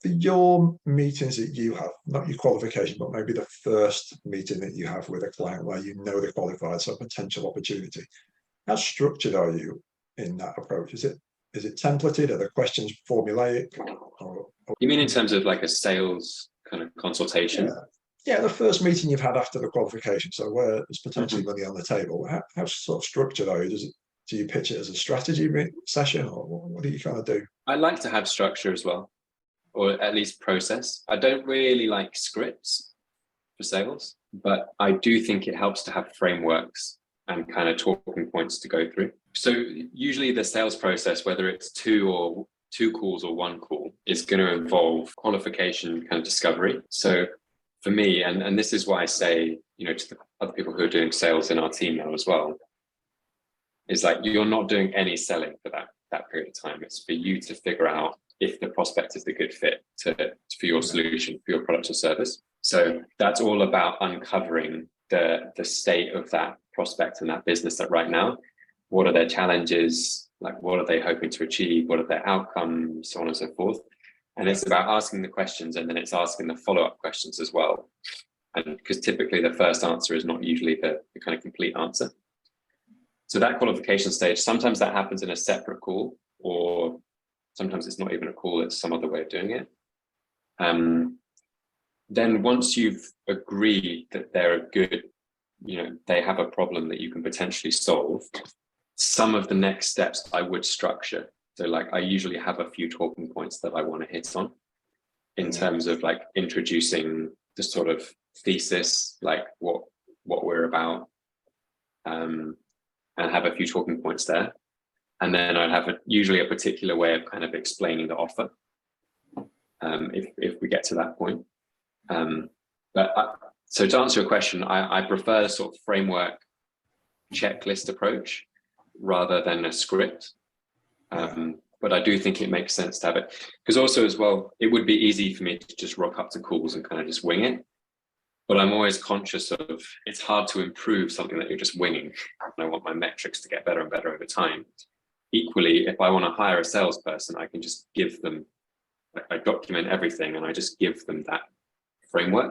for your meetings that you have, not your qualification, but maybe the first meeting that you have with a client where you know they're qualified, so potential opportunity, how structured are you in that approach? Is it templated? Are the questions formulaic? You mean in terms of like a sales kind of consultation? Yeah. Yeah, the first meeting you've had after the qualification, so where there's potentially money on the table, how sort of structured are you? Do you pitch it as a strategy session, or what do you kind of do? I like to have structure as well, or at least process. I don't really like scripts for sales, but I do think it helps to have frameworks and kind of talking points to go through. So usually the sales process, whether it's two calls or one call, is going to involve qualification, kind of discovery. So for me, and this is why I say, to the other people who are doing sales in our team now as well, is like you're not doing any selling for that period of time. It's for you to figure out if the prospect is the good fit for your solution, for your product or service. So that's all about uncovering the state of that prospect and that business that right now. What are their challenges? Like, what are they hoping to achieve? What are their outcomes? So on and so forth. And it's about asking the questions, and then it's asking the follow-up questions as well. And because typically the first answer is not usually the kind of complete answer. So that qualification stage, sometimes that happens in a separate call, or sometimes it's not even a call, it's some other way of doing it. Then once you've agreed that they're a good, they have a problem that you can potentially solve, some of the next steps I would structure. So like I usually have a few talking points that I want to hit on in terms of like introducing the sort of thesis, like what we're about, and have a few talking points there. And then I'd have usually a particular way of kind of explaining the offer, if we get to that point. So to answer your question, I prefer a sort of framework checklist approach rather than a script. But I do think it makes sense to have it, because also as well, it would be easy for me to just rock up to calls and kind of just wing it. But I'm always conscious of it's hard to improve something that you're just winging. And I want my metrics to get better and better over time. Equally, if I want to hire a salesperson, I can just give them, I document everything and I just give them that framework.